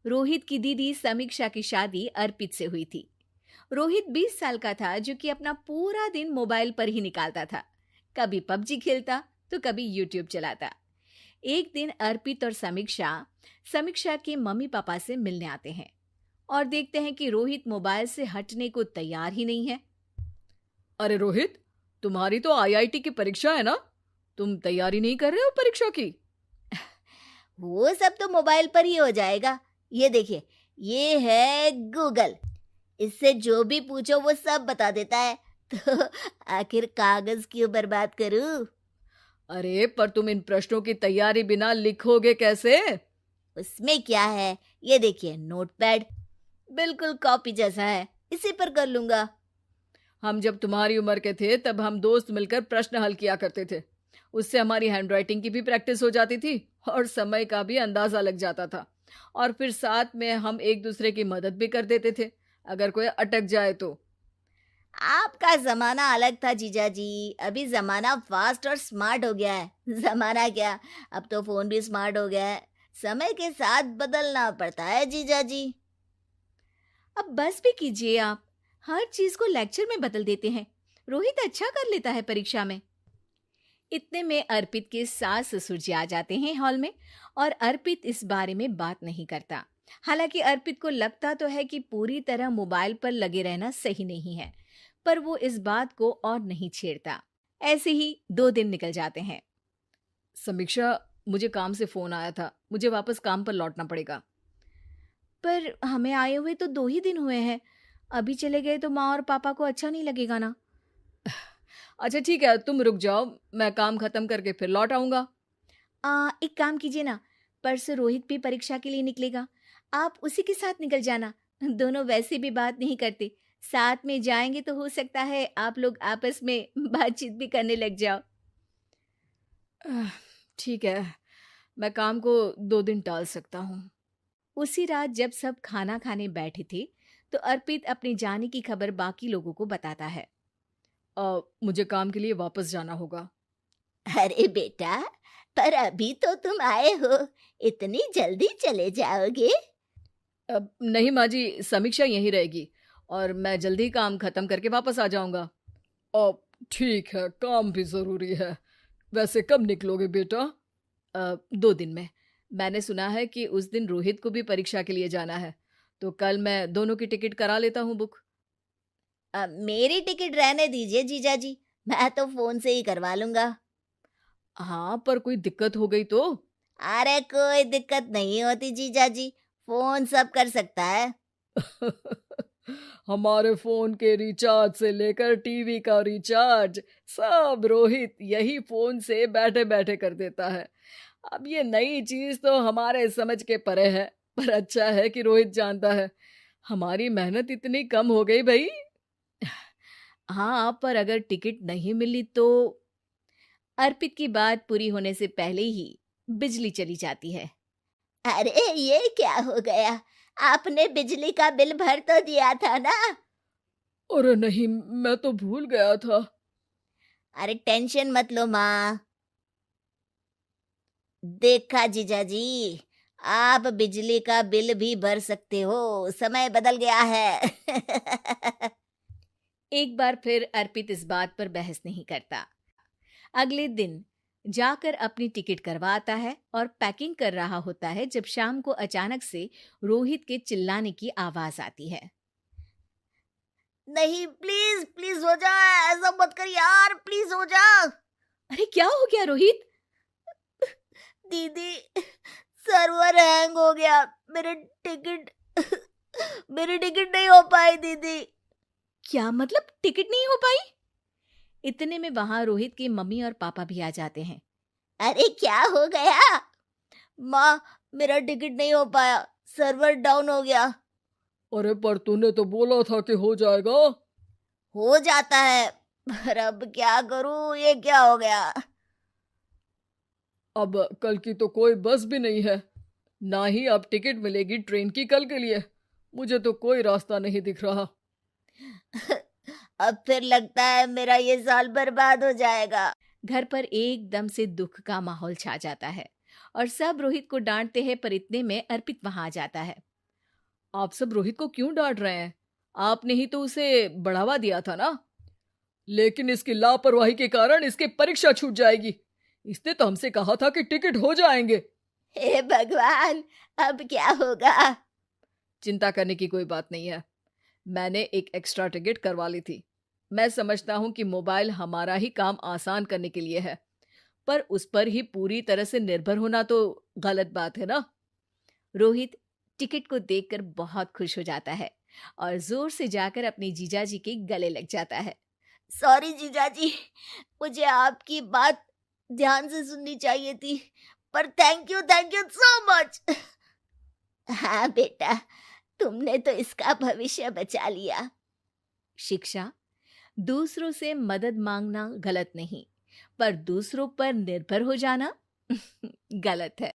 रोहित की दीदी समीक्षा की शादी अर्पित से हुई थी। रोहित 20 साल का था जो कि अपना पूरा दिन मोबाइल पर ही निकालता था। कभी पबजी खेलता तो कभी यूट्यूब चलाता। एक दिन अर्पित और समीक्षा समीक्षा के मम्मी पापा से मिलने आते हैं और देखते हैं कि रोहित मोबाइल से हटने को तैयार ही नहीं है। अरे रोहित, तुम्हारी तो आईआईटी की परीक्षा है ना? तुम तैयारी नहीं कर रहे हो परीक्षा की? वो सब तो मोबाइल पर ही हो जाएगा। ये देखिए, ये है गूगल। इससे जो भी पूछो वो सब बता देता है। तो आखिर कागज क्यों बर्बाद करूं? अरे पर तुम इन प्रश्नों की तैयारी बिना लिखोगे कैसे? उसमें क्या है, ये देखिए नोटपैड, बिल्कुल कॉपी जैसा है, इसी पर कर लूंगा। हम जब तुम्हारी उम्र के थे तब हम दोस्त मिलकर प्रश्न हल किया करते थे। उससे हमारी हैंडराइटिंग की भी प्रैक्टिस हो जाती थी और समय का भी अंदाजा लग जाता था। और फिर साथ में हम एक दूसरे की मदद भी कर देते थे अगर कोई अटक जाए तो। आपका जमाना अलग था जीजा जी। अभी जमाना फास्ट और स्मार्ट हो गया है। जमाना क्या, अब तो फोन भी स्मार्ट हो गया है। समय के साथ बदलना पड़ता है जीजा जी। अब बस भी कीजिए आप, हर चीज को लेक्चर में बदल देते हैं। रोहित अच्छा कर लेता है परीक्षा में। इतने में अर्पित के सास ससुर जी आ जाते हैं हॉल में और अर्पित इस बारे में बात नहीं करता। हालांकि अर्पित को लगता तो है कि पूरी तरह मोबाइल पर लगे रहना सही नहीं है, पर वो इस बात को और नहीं छेड़ता। ऐसे ही 2 दिन निकल जाते हैं। समीक्षा, मुझे काम से फोन आया था, मुझे वापस काम पर लौटना पड़ेगा। पर हमें आए हुए तो 2 ही दिन हुए हैं। अभी चले गए तो माँ और पापा को अच्छा नहीं लगेगा ना। अच्छा ठीक है, तुम रुक जाओ, मैं काम खत्म करके फिर लौट आऊंगा। एक काम कीजिए ना, परसों रोहित भी परीक्षा के लिए निकलेगा, आप उसी के साथ निकल जाना। दोनों वैसे भी बात नहीं करते, साथ में जाएंगे तो हो सकता है आप लोग आपस में बातचीत भी करने लग जाओ। आह, ठीक है, मैं काम को 2 दिन टाल सकता हूँ। उसी रात जब सब खाना खाने बैठे थे तो अर्पित अपने जाने की खबर बाकी लोगों को बताता है। मुझे काम के लिए वापस जाना होगा। अरे बेटा, पर अभी तो तुम आए हो, इतनी जल्दी चले जाओगे? नहीं माँ जी, समीक्षा यहीं रहेगी और मैं जल्दी काम खत्म करके वापस आ जाऊंगा। ठीक है, काम भी जरूरी है। वैसे कब निकलोगे बेटा? 2 दिन में। मैंने सुना है कि उस दिन रोहित को भी परीक्षा के लिए जाना है, तो कल मैं दोनों की टिकट करा लेता हूँ बुक। मेरी टिकट रहने दीजिए जीजा जी, मैं तो फोन से ही करवा लूंगा। हाँ, पर कोई दिक्कत हो गई तो? अरे कोई दिक्कत नहीं होती जीजा जी, फोन सब कर सकता है। हमारे फोन के रिचार्ज से लेकर टीवी का रिचार्ज सब रोहित यही फोन से बैठे बैठे कर देता है। अब ये नई चीज तो हमारे समझ के परे है, पर अच्छा है कि रोहित जानता है। हमारी मेहनत इतनी कम हो गई भाई। हाँ, पर अगर टिकट नहीं मिली तो? अर्पित की बात पूरी होने से पहले ही बिजली चली जाती है। अरे ये क्या हो गया, आपने बिजली का बिल भर तो दिया था ना? अरे नहीं, मैं तो भूल गया था। अरे टेंशन मत लो माँ। देखा जीजा जी, आप बिजली का बिल भी भर सकते हो, समय बदल गया है। एक बार फिर अर्पित इस बात पर बहस नहीं करता। अगले दिन जाकर अपनी टिकट करवाता है और पैकिंग कर रहा होता है जब शाम को अचानक से रोहित के चिल्लाने की आवाज आती है। नहीं, प्लीज प्लीज हो जा, ऐसा मत कर यार, प्लीज हो जा। अरे क्या हो गया रोहित? दीदी, सर्वर हैंग हो गया, मेरे टिकट मेरी टिकट नहीं हो पाई दीदी। क्या मतलब टिकट नहीं हो पाई? इतने में वहां रोहित के मम्मी और पापा भी आ जाते हैं। अरे क्या हो गया? माँ, मेरा टिकट नहीं हो पाया, सर्वर डाउन हो गया। अरे पर तूने तो बोला था कि हो जाएगा। हो जाता है, पर अब क्या करूं, ये क्या हो गया? अब कल की तो कोई बस भी नहीं है, ना ही अब टिकट मिलेगी ट्रेन की कल के लिए। मुझे तो कोई रास्ता नहीं दिख रहा। अब फिर लगता है मेरा ये साल बर्बाद हो जाएगा। घर पर एकदम से दुख का माहौल छा जाता है और सब रोहित को डांटते हैं, पर इतने में अर्पित वहां आ जाता है। आप सब रोहित को क्यों डांट रहे हैं? आपने ही तो उसे बढ़ावा दिया था ना। लेकिन इसकी लापरवाही के कारण इसकी परीक्षा छूट जाएगी। इसने तो हमसे कहा था कि टिकट हो जाएंगे। हे भगवान, अब क्या होगा? चिंता करने की कोई बात नहीं है। मैंने एक एक्स्ट्रा टिकट करवा ली थी। मैं समझता हूँ कि मोबाइल हमारा ही काम आसान करने के लिए है, पर उस पर ही पूरी तरह से निर्भर होना तो गलत बात है ना। रोहित टिकट को देखकर बहुत खुश हो जाता है और जोर से जाकर अपने जीजाजी के गले लग जाता है। सॉरी जीजाजी, मुझे आपकी बात ध्यान से सुननी चाहिए थी, पर थैंक यू सो मच। हाँ बेटा, तुमने तो इसका भविष्य बचा लिया। शिक्षा, दूसरों से मदद मांगना गलत नहीं, पर दूसरों पर निर्भर हो जाना गलत है।